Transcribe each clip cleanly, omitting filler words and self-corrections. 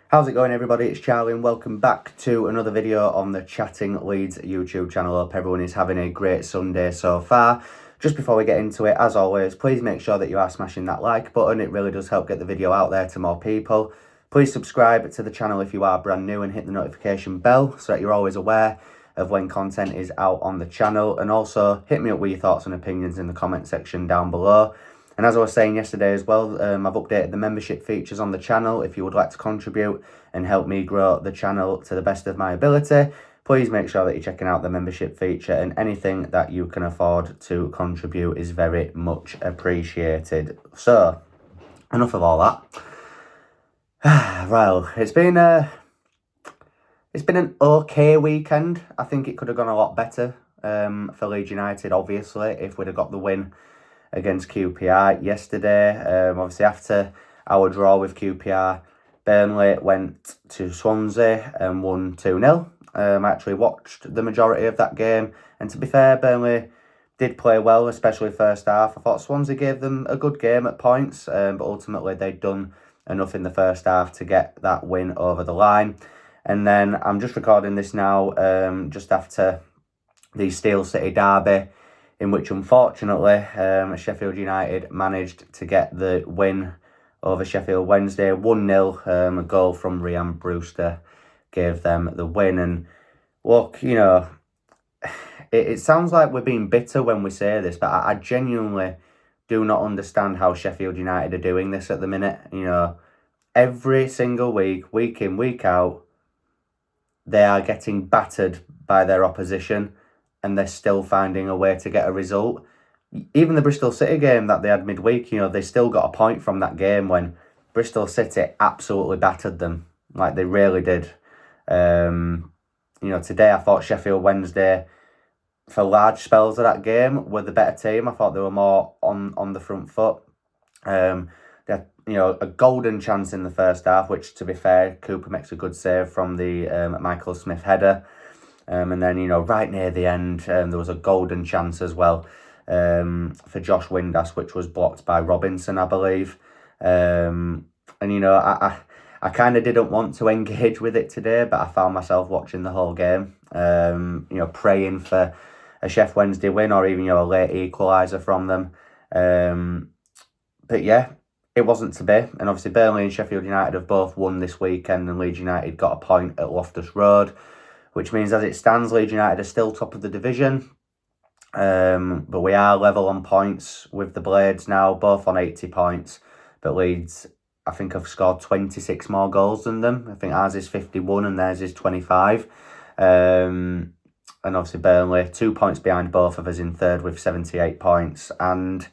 How's it going, everybody? It's Charlie and welcome back to another video on the Chatting Leeds YouTube channel. Hope everyone is having a great Sunday so far. Just before we get into it, as always, please make sure that you are smashing that like button. It really does help get the video out there to more people. Please subscribe to the channel if you are brand new and hit the notification bell so that you're always aware of when content is out on the channel. And also hit me up with your thoughts and opinions in the comment section down below. And as I was saying yesterday as well, I've updated the membership features on the channel. If you would like to contribute and help me grow the channel to the best of my ability, please make sure that you're checking out the membership feature, and anything that you can afford to contribute is very much appreciated. So, enough of all that. Well, it's been an okay weekend. I think it could have gone a lot better for Leeds United, obviously, if we'd have got the win against QPR yesterday. Obviously, after our draw with QPR, Burnley went to Swansea and won 2-0. I actually watched the majority of that game, and to be fair, Burnley did play well, especially first half. I thought Swansea gave them a good game at points, but ultimately they'd done enough in the first half to get that win over the line. And then I'm just recording this now, just after the Steel City derby, in which unfortunately Sheffield United managed to get the win over Sheffield Wednesday, 1-0. A goal from Ryan Brewster gave them the win. And look, you know, it sounds like we're being bitter when we say this, but I genuinely do not understand how Sheffield United are doing this at the minute. You know, every single week, week in, week out, they are getting battered by their opposition, and they're still finding a way to get a result. Even the Bristol City game that they had midweek, you know, they still got a point from that game when Bristol City absolutely battered them. Like, they really did. You know, today I thought Sheffield Wednesday, for large spells of that game, were the better team. I thought they were more on the front foot. They had, you know, a golden chance in the first half, which, to be fair, Cooper makes a good save from the Michael Smith header. And then, you know, right near the end, there was a golden chance as well for Josh Windass, which was blocked by Robinson, I believe. And, you know, I kind of didn't want to engage with it today, but I found myself watching the whole game, you know, praying for a Sheff Wednesday win or even, you know, a late equaliser from them. But yeah, it wasn't to be. And obviously Burnley and Sheffield United have both won this weekend, and Leeds United got a point at Loftus Road, which means as it stands, Leeds United are still top of the division. But we are level on points with the Blades now, both on 80 points. But Leeds, I think, have scored 26 more goals than them. I think ours is 51 and theirs is 25. And obviously Burnley, 2 points behind both of us in third with 78 points. And,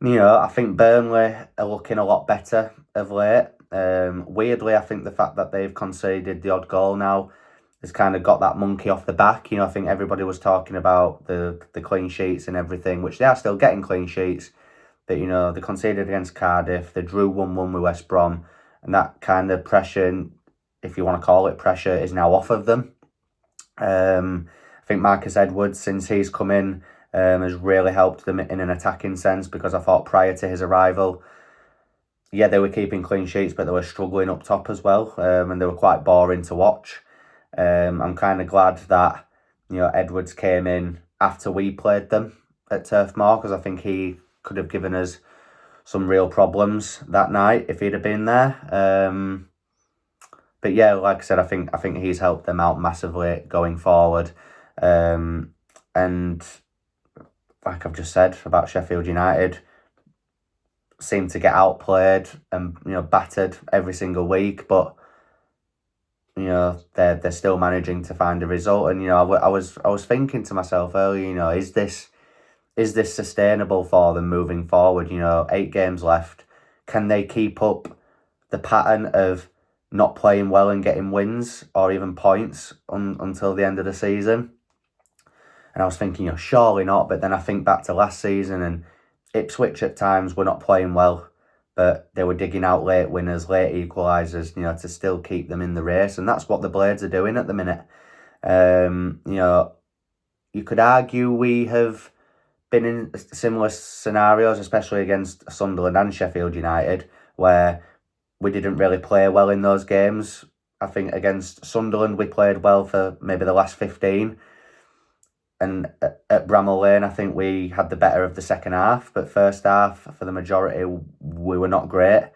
you know, I think Burnley are looking a lot better of late. Weirdly, I think the fact that they've conceded the odd goal now has kind of got that monkey off the back. You know, I think everybody was talking about the clean sheets and everything, which they are still getting clean sheets. But, you know, they conceded against Cardiff, they drew 1-1 with West Brom, and that kind of pressure, if you want to call it pressure, is now off of them. I think Marcus Edwards, since he's come in, has really helped them in an attacking sense, because I thought prior to his arrival, yeah, they were keeping clean sheets, but they were struggling up top as well, and they were quite boring to watch. I'm kind of glad that, you know, Edwards came in after we played them at Turf Moor, because I think he could have given us some real problems that night if he'd have been there. But yeah, like I said, I think he's helped them out massively going forward. And like I've just said about Sheffield United, seem to get outplayed and, you know, battered every single week, but, you know, they're still managing to find a result. And, you know, I was thinking to myself earlier, you know, is this sustainable for them moving forward? You know, 8 games left. Can they keep up the pattern of not playing well and getting wins or even points until the end of the season? And I was thinking, you know, surely not. But then I think back to last season, and Ipswich at times were not playing well, but they were digging out late winners, late equalisers, you know, to still keep them in the race. And that's what the Blades are doing at the minute. You know, you could argue we have been in similar scenarios, especially against Sunderland and Sheffield United, where we didn't really play well in those games. I think against Sunderland we played well for maybe the last 15. And at Bramall Lane, I think we had the better of the second half. But first half, for the majority, we were not great.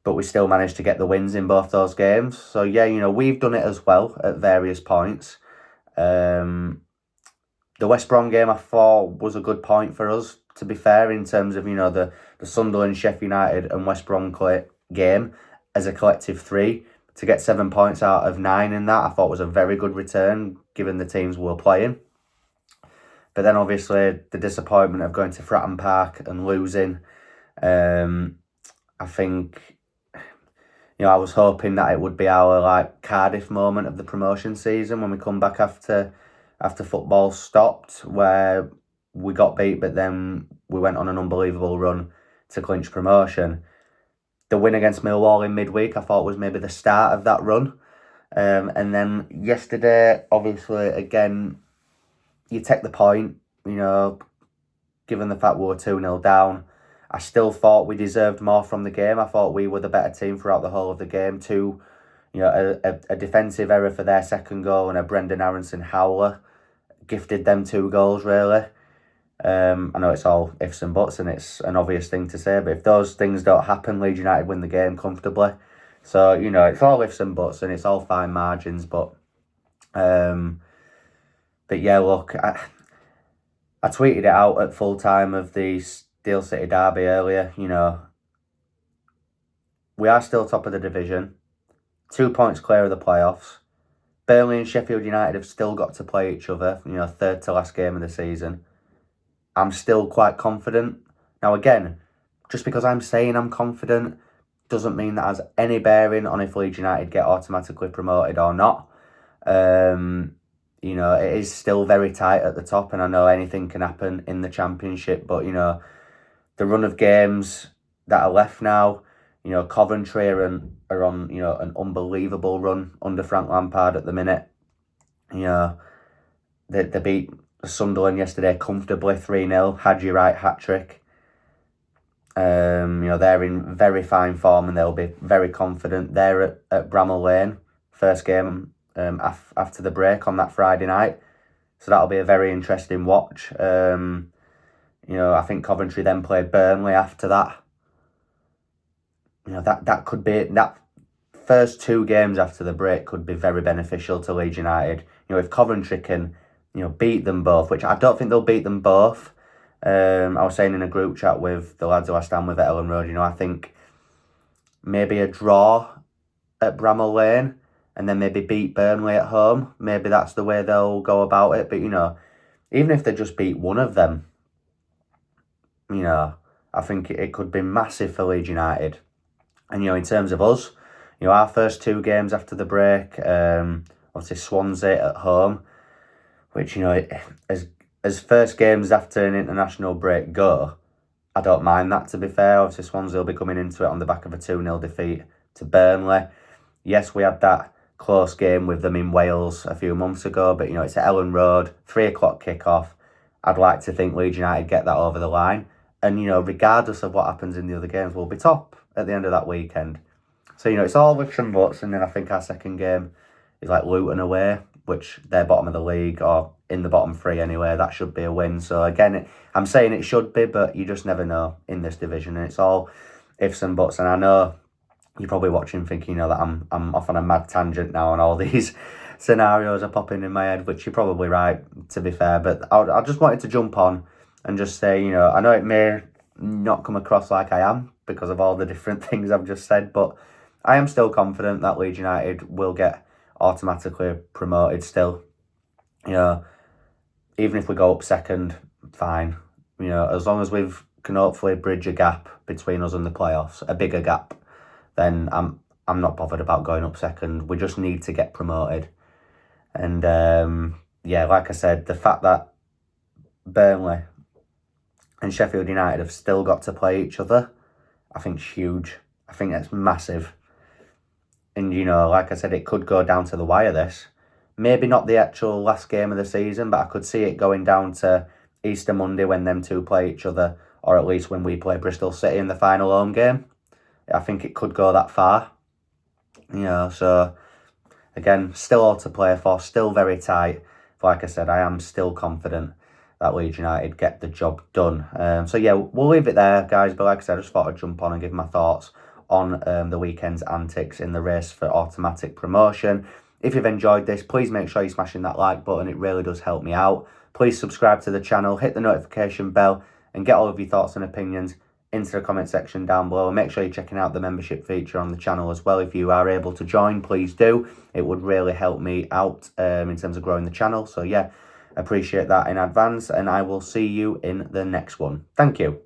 But we still managed to get the wins in both those games. So, yeah, we've done it as well at various points. The West Brom game, I thought, was a good point for us, to be fair, in terms of, the Sunderland, Sheffield United and West Brom game as a collective 3. To get 7 points out of 9 in that, I thought was a very good return, given the teams we were playing. But then, obviously, the disappointment of going to Fratton Park and losing. I think, I was hoping that it would be our, Cardiff moment of the promotion season when we come back after football stopped, where we got beat, but then we went on an unbelievable run to clinch promotion. The win against Millwall in midweek, I thought, was maybe the start of that run. And then yesterday, obviously, again, you take the point, given the fact we were 2-0 down. I still thought we deserved more from the game. I thought we were the better team throughout the whole of the game. A defensive error for their second goal and a Brendan Aronson howler gifted them 2 goals, really. I know it's all ifs and buts and it's an obvious thing to say, but if those things don't happen, Leeds United win the game comfortably. So, it's all ifs and buts and it's all fine margins, but yeah, look, I tweeted it out at full time of the Steel City derby earlier. We are still top of the division, 2 points clear of the playoffs. Burnley and Sheffield United have still got to play each other, third to last game of the season. I'm still quite confident. Now, again, just because I'm saying I'm confident doesn't mean that has any bearing on if Leeds United get automatically promoted or not. It is still very tight at the top, and I know anything can happen in the Championship, but, the run of games that are left now, Coventry are on, an unbelievable run under Frank Lampard at the minute. They beat Sunderland yesterday comfortably 3-0. Hadji Wright hat-trick. They're in very fine form and they'll be very confident. They're at Bramall Lane, first game after the break on that Friday night. So that'll be a very interesting watch. I think Coventry then played Burnley after that. That could be, that first 2 games after the break could be very beneficial to Leeds United. If Coventry can, beat them both, which I don't think they'll beat them both. I was saying in a group chat with the lads who I stand with at Ellen Road, I think maybe a draw at Bramall Lane and then maybe beat Burnley at home. Maybe that's the way they'll go about it. But, even if they just beat one of them, I think it could be massive for Leeds United. And, in terms of us, our first 2 games after the break, obviously Swansea at home, which, as first games after an international break go, I don't mind that, to be fair. Obviously, Swansea will be coming into it on the back of a 2-0 defeat to Burnley. Yes, we had that close game with them in Wales a few months ago, but, it's at Ellen Road, 3 o'clock kickoff. I'd like to think Leeds United get that over the line. And, regardless of what happens in the other games, we'll be top at the end of that weekend. So, it's all ifs and buts. And then I think our second game is Luton away, which they're bottom of the league or in the bottom 3 anyway. That should be a win. So, again, I'm saying it should be, but you just never know in this division. And it's all ifs and buts. And I know you're probably watching thinking, that I'm off on a mad tangent now and all these scenarios are popping in my head, which you're probably right, to be fair. But I just wanted to jump on and just say, I know it may not come across like I am because of all the different things I've just said, but I am still confident that Leeds United will get automatically promoted still. Even if we go up second, fine. As long as we can hopefully bridge a gap between us and the playoffs, a bigger gap, then I'm not bothered about going up second. We just need to get promoted. And like I said, the fact that Burnley and Sheffield United have still got to play each other, I think is huge. I think that's massive. And, like I said, it could go down to the wire, this. Maybe not the actual last game of the season, but I could see it going down to Easter Monday when them 2 play each other, or at least when we play Bristol City in the final home game. I think it could go that far. You know, so again, still all to play for, still very tight. But like I said, I am still confident that Leeds United get the job done. So yeah, we'll leave it there, guys. But like I said, I just thought I'd jump on and give my thoughts on the weekend's antics in the race for automatic promotion. If you've enjoyed this, please make sure you're smashing that like button. It really does help me out. Please subscribe to the channel, hit the notification bell, and get all of your thoughts and opinions into the comment section down below. And make sure you're checking out the membership feature on the channel as well. If you are able to join, please do. It would really help me out in terms of growing the channel. So yeah, appreciate that in advance, and I will see you in the next one. Thank you.